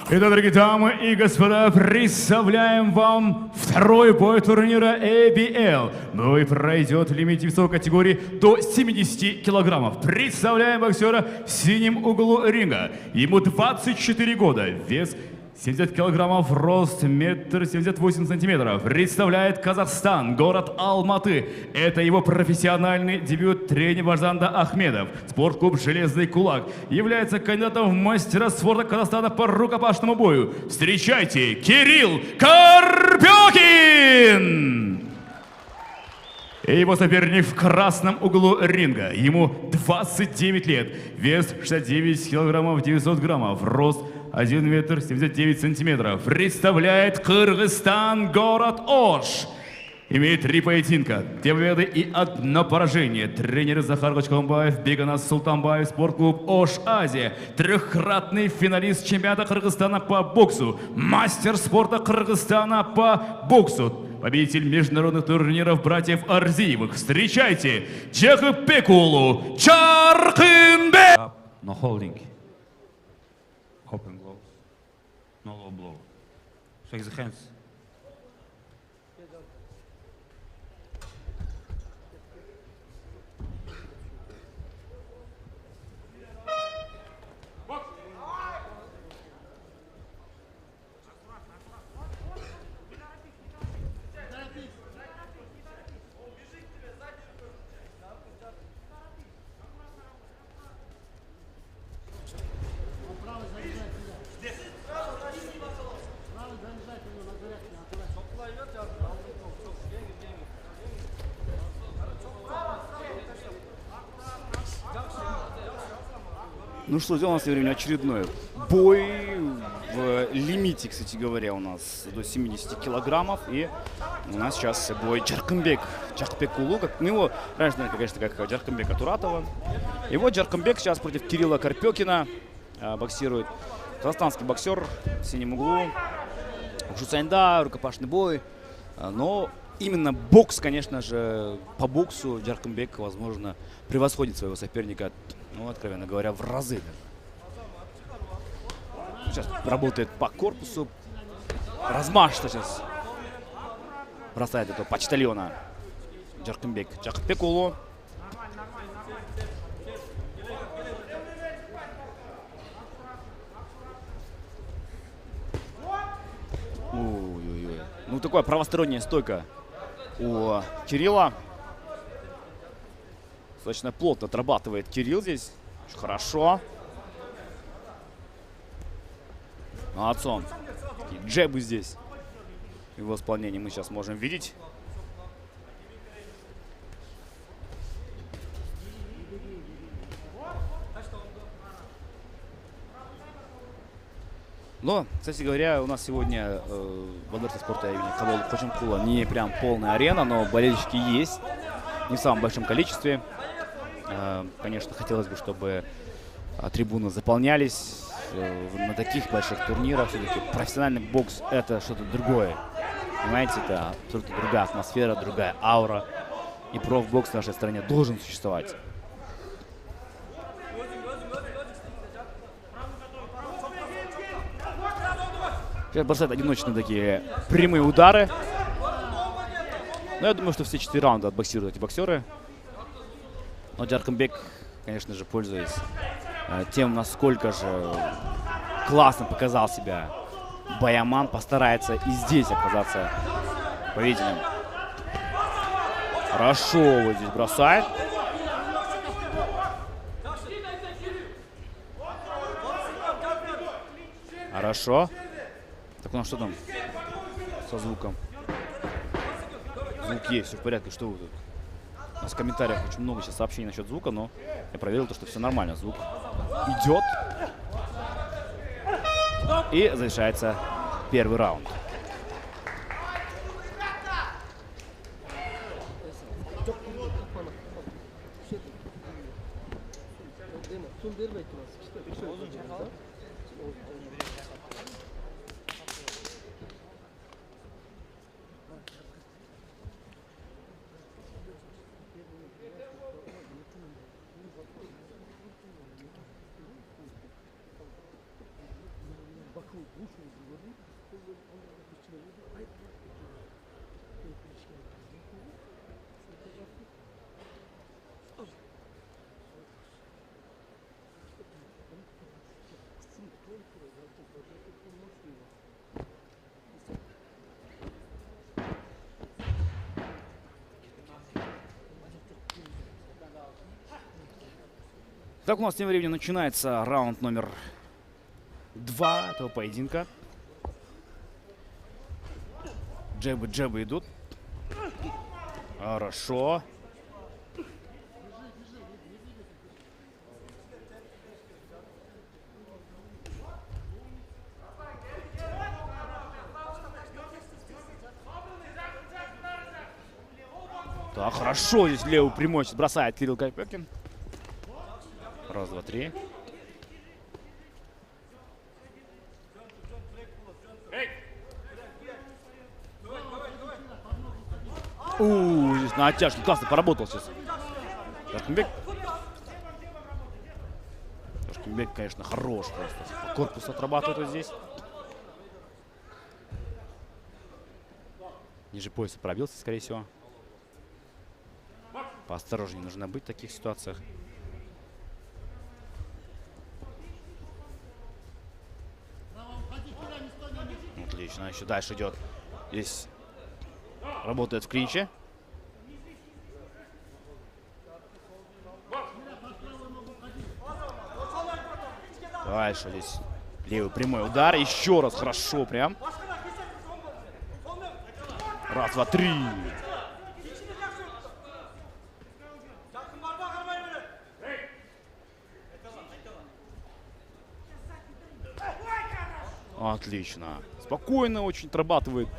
Итак, дорогие дамы и господа, представляем вам второй бой турнира ABL. Бой пройдет в лимите весовой категории до 70 килограммов. Представляем боксера в синем углу ринга. Ему 24 года, вес 70 килограммов, рост 1,78 сантиметров. Представляет Казахстан, город Алматы. Это его профессиональный дебют тренер Бажанда Ахмедов. Спортклуб «Железный кулак». Является кандидатом в мастера спорта Казахстана по рукопашному бою. Встречайте, Кирилл Карпёкин! И его соперник в красном углу ринга. Ему 29 лет, вес 69 килограммов 900 граммов, рост 1 метр 79 сантиметров. Представляет Кыргызстан, город Ош. Имеет 3 поединка, 2 победы и 1 поражение. Тренеры Захар Кочкомбаев, Беканас Султанбаев, спортклуб Ош Азия. Трехкратный финалист чемпионата Кыргызстана по боксу. Мастер спорта Кыргызстана по боксу. Победитель международных турниров братьев Арзиевых. Встречайте, Чехпекулу Чаркынбек! No holding. Open gloves. No low blow. Shake the hands. Ну что, дело у нас сегодня очередной бой в лимите, кстати говоря, у нас до 70 килограммов. И у нас сейчас бой Чахпекулу, как ну, его раньше, конечно, как Джаркынбек Атуратова. И вот Джаркынбек сейчас против Кирилла Карпёкина боксирует. Казахстанский боксер в синем углу. Жуцайнда, рукопашный бой. Но именно бокс, конечно же, по боксу Джаркынбек, возможно, превосходит своего соперника, ну, откровенно говоря, в разы. Сейчас работает по корпусу. Размашисто сейчас бросает этого почтальона Джаркынбек Чахпекулу. Ой-ой-ой. Ну, такая правосторонняя стойка у Кирилла. Достаточно плотно отрабатывает Кирилл здесь. Очень хорошо. Молодцом. Такие джебы здесь. В его исполнении мы сейчас можем видеть. Но, кстати говоря, у нас сегодня в Андерсе спорта имени Кабулу Хочемкула не прям полная арена, но болельщики есть. Не в самом большом количестве. Конечно, хотелось бы, чтобы трибуны заполнялись на таких больших турнирах. Все-таки профессиональный бокс — это что-то другое. Понимаете, это абсолютно другая атмосфера, другая аура. И профбокс в нашей стране должен существовать. Сейчас бросают одиночные такие прямые удары. Но я думаю, что все 4 раунда отбоксируют эти боксеры. Но Джаркынбек, конечно же, пользуясь тем, насколько же классно показал себя Баяман, постарается и здесь оказаться победителем. Хорошо вот здесь бросает. Хорошо. Так, ну что там со звуком? Звук есть, все в порядке. Что вы тут? У нас в комментариях очень много сейчас сообщений насчет звука, но я проверил, то, что все нормально. Звук идет. И завершается первый раунд. Baku Так, у нас тем временем начинается раунд номер 2 этого поединка. Джебы идут. Хорошо. Так, хорошо здесь левую прямой сейчас бросает Кирилл Карпёкин. Раз, два, три. Здесь на оттяжке классно поработал сейчас. Джаркенбек. Джаркенбек, конечно, хорош просто. Корпус отрабатывает вот здесь. Ниже пояса пробился, скорее всего. Поосторожнее нужно быть в таких ситуациях. Отлично, еще дальше идет. Здесь работает в клинче. Дальше здесь левый прямой удар. Еще раз хорошо прям. Раз, два, три. Отлично. Спокойно очень отрабатывает.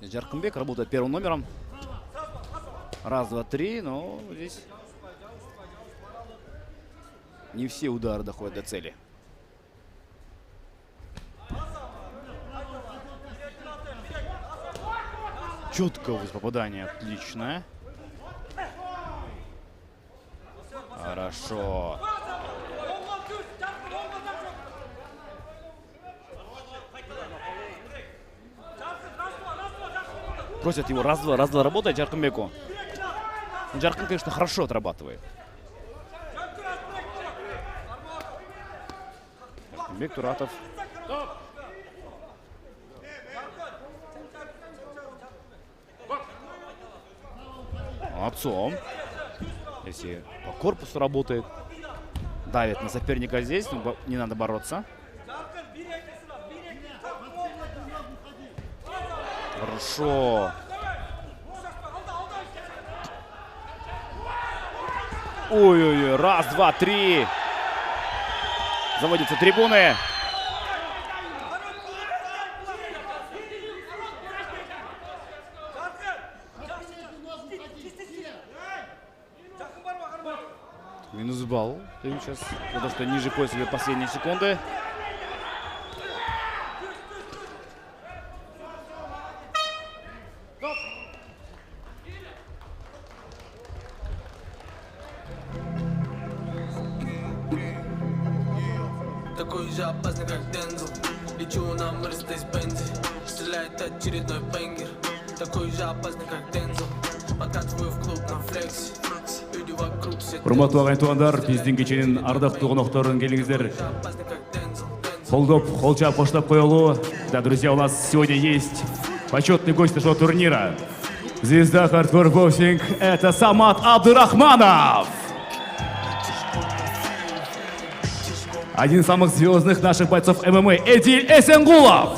Джаркенбек работает первым номером. Раз, два, три. Но здесь не все удары доходят до цели. Четкое попадание. Отлично. Хорошо. Просят его раз-два работать Джаркенбеку. Джаркин, конечно, хорошо отрабатывает. Джаркенбек, Туратов. Молодцом. Если по корпусу работает. Давит на соперника здесь, но не надо бороться. Хорошо. Ой-ой-ой. Раз, два, три. Заводятся трибуны. Минус балл. Сейчас, потому что ниже пояса последние секунды. Такой же опасный, как Дензел. Лечу на Мерседес-Бензе. Стреляет очередной бенгер. Такой же опасный, как Дензел. Подкатываю в клуб на флексе. Люди вокруг все. Урматтуу агай туугандар, биздин кеченин ардактуу конокторун келиңиздер. Колдоп, колчап, коштоп коелу. Да, друзья, у нас сегодня есть почетный гость нашего турнира. Звезда хардкор боксинг — это Самат Абдурахманов. Один из самых звездных наших бойцов ММА Эдиль Эсенгулов.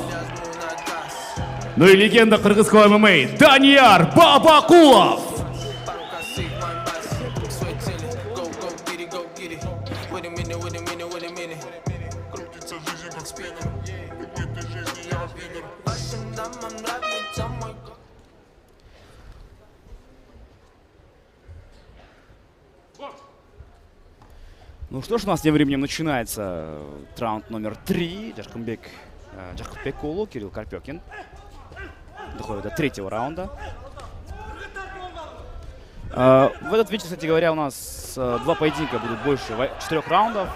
Ну и легенда кыргызского ММА Данияр Бабакулов. Ну что ж, у нас тем временем начинается раунд номер 3. Джаркенбек Улу, Кирилл Карпёкин. Доходит до третьего раунда. В этот вечер, кстати говоря, у нас два поединка будут больше 4 раундов.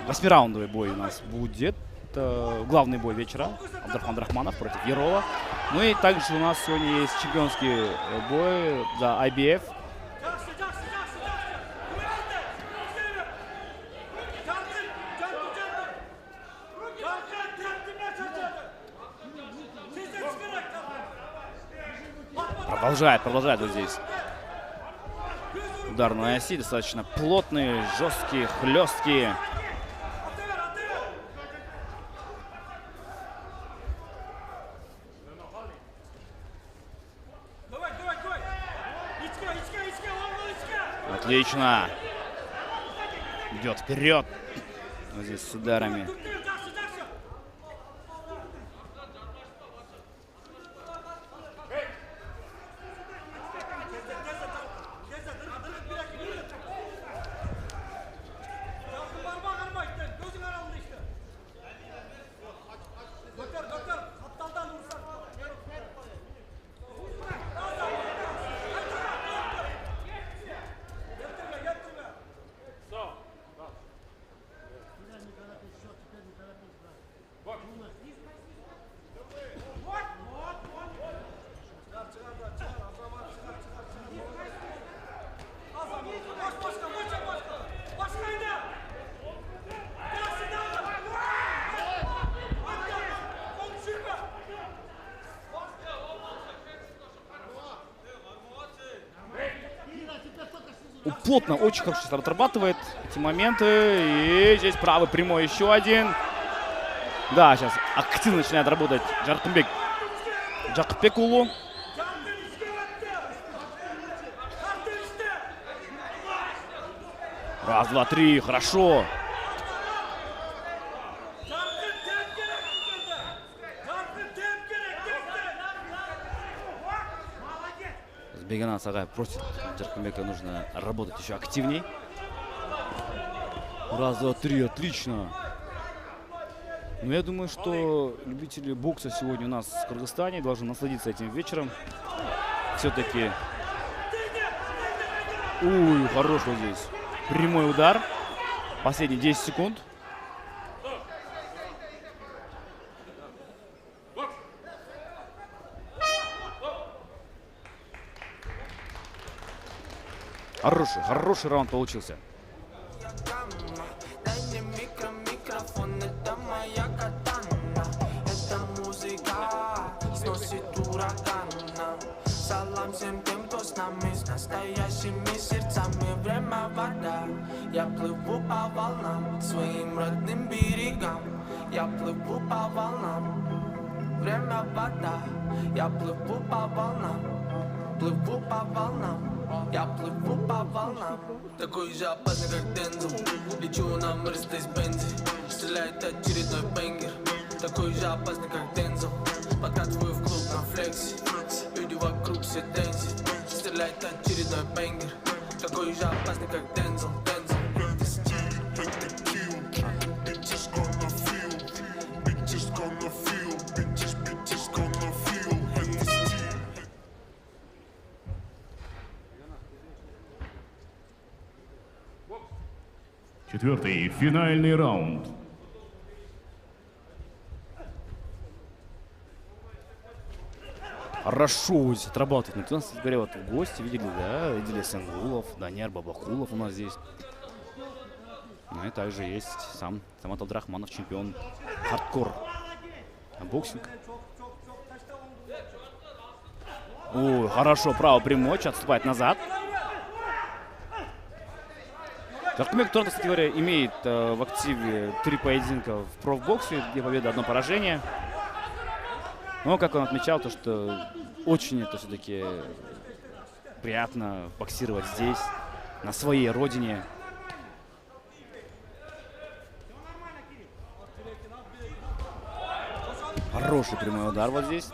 8-раундовый бой у нас будет. Главный бой вечера. Абдурахман Рахманов против Ярова. Ну и также у нас сегодня есть чемпионский бой за IBF. Продолжает вот здесь. Удар на оси, достаточно плотные, жесткие, хлесткие. Отлично. Идет вперед. Вот здесь с ударами. Плотно, очень хорошо отрабатывает эти моменты. И здесь правый прямой еще один. Да, сейчас активно начинает работать Жаркынбек Жакыпбекулу. Раз, два, три, хорошо. Бегана Сагай просит Жаркынбека, нужно работать еще активней. Раз, два, три, отлично. Но я думаю, что любители бокса сегодня у нас в Кыргызстане должны насладиться этим вечером. Все-таки... Ой, хорош вот здесь. Прямой удар. Последние 10 секунд. Хороший раунд получился. Салам всем тем, кто с нами, с настоящими сердцами. Время вода, я плыву по волнам, к своим родным берегам. Я плыву по волнам. Время вода, я плыву по волнам. Плыву по волнам. Я плыву по волнам. Такой же опасный, как Дензел. Лечу на Мерседес-Бензе. Стреляет очередной бенгер. Такой же опасный, как Дензел. Подкатываю в клуб на флексе. Люди вокруг все дэнсят. Стреляет очередной бенгер. Такой же опасный, как Дензел. Четвертый, финальный раунд. Хорошо здесь отрабатывает. У нас, говоря, вот в гости видели, да, видели Сенгулов, Данияр Бабахулов у нас здесь. Ну и также есть сам Самат Абдурахманов, чемпион хардкор боксинг. Ой, хорошо, право прямой, отступает назад. Жаркынбек Туран, кстати говоря, имеет в активе 3 поединка в профбоксе, 2 победы, 1 поражение. Но, как он отмечал, то что очень это все-таки приятно боксировать здесь, на своей родине. Хороший прямой удар вот здесь.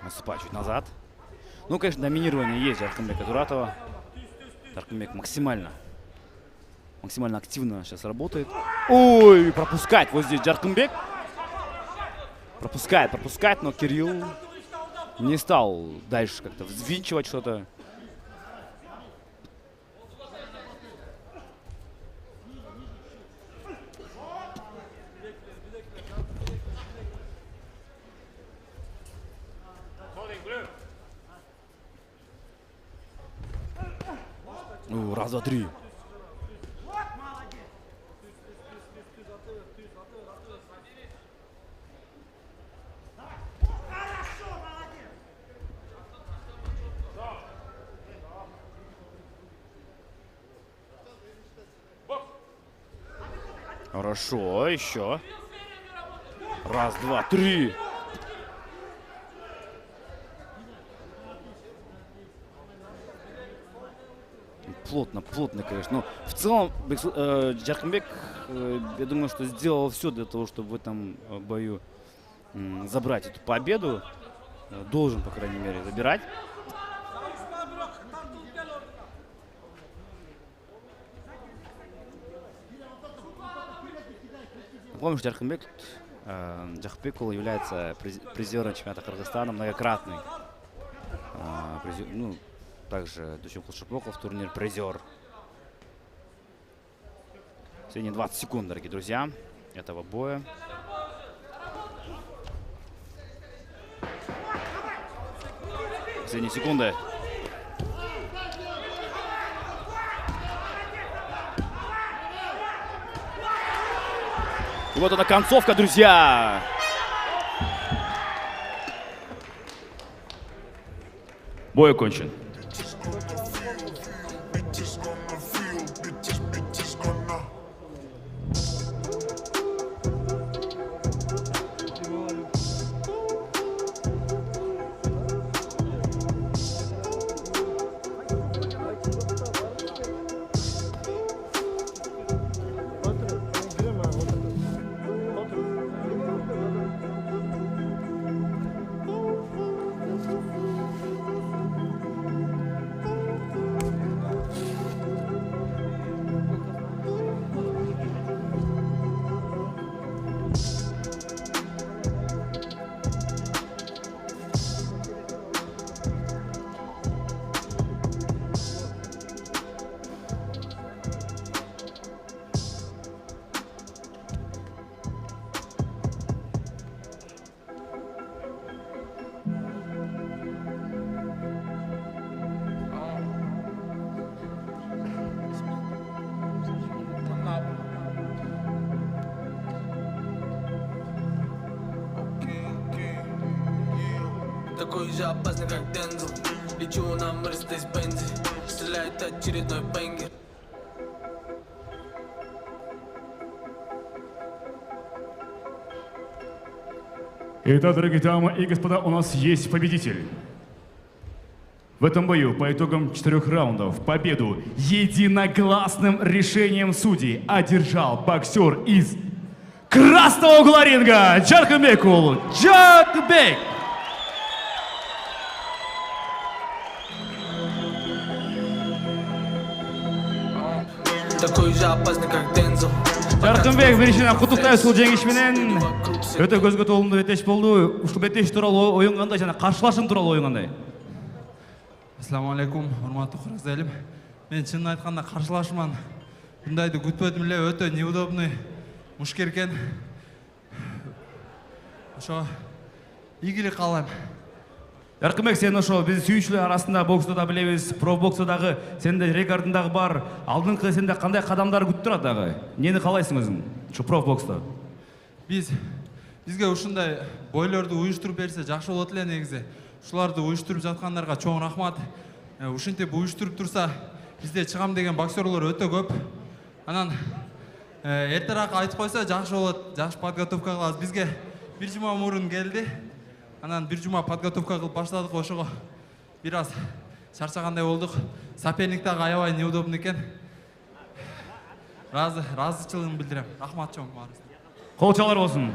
Насыпать чуть назад. Ну, конечно, доминирование есть Жаркынбека Туратова. Жаркынбек максимально активно сейчас работает. Ой, пропускает вот здесь Жаркынбек. Пропускает, но Кирилл не стал дальше как-то взвинчивать что-то. Раз, два, три. Хорошо, еще. Раз, два, три. Плотно, конечно. Но в целом Жаркынбек, я думаю, что сделал все для того, чтобы в этом бою забрать эту победу. Должен, по крайней мере, забирать. Помню, что Жаркынбек Жакпекул является призером чемпионата Кыргызстана, многократный. Ну, также Дучун Кулшипоков, турнир призер. Последние 20 секунд, дорогие друзья, этого боя. Последние секунды. И вот она концовка, друзья. Бой окончен. Такой же опасный, как Дензел. Лечу на Мерседес Бензе. Стреляет очередной бенгер. Итак, дорогие дамы и господа, у нас есть победитель. В этом бою по итогам 4 раундов победу единогласным решением судей одержал боксер из красного угла ринга Жаркынбекул Жаркынбек. Такой же опасный, как Дензел. Жаркынбек біріншіден құттықтаймыз сол жеңішменен. Өте көзге толымды беттеш болды. Ушул беттеш туралы ойын қандай және қарсыласым туралы ойын қандай? Ассаламу алейкум, урматтуу кыргыз элим. Мен чынын айтканда каршылашман. Мындайды күтпөдүм эле, өтө неудобный мушкер экен. Ошо ийгилик каалайм. Жаркынбек, сен ошо биз сүйүүчүлөр арасында боксто да билебиз, профбоксто дагы сенде рекордуң дагы бар. Алдыңкы сенде кандай кадамдар күтүп турат дагы? Нени каалайсың өзүң? Ушу профбоксто. Бизге ушундай бойлорду уюштуруп берсе жакшы болот эле негизи. Ушуларды уюштуруп жаткандарга чоң рахмат. Ушинтип уюштуруп турса, бизде чыгам деген боксерлор өтө көп. Анан эртерээк айтып койсо жакшы болот. Жакшы подготовка кылабыз. Бизге бир жума мурун келди. Анан бир жума подготовка кылып баштадык, ошого бир аз чарчагандай болдук. Соперник дагы аябай неудобный экен. Ыраазычылыгымды билдирем. Рахмат чоң баарыңызга. Кол чалар болсун.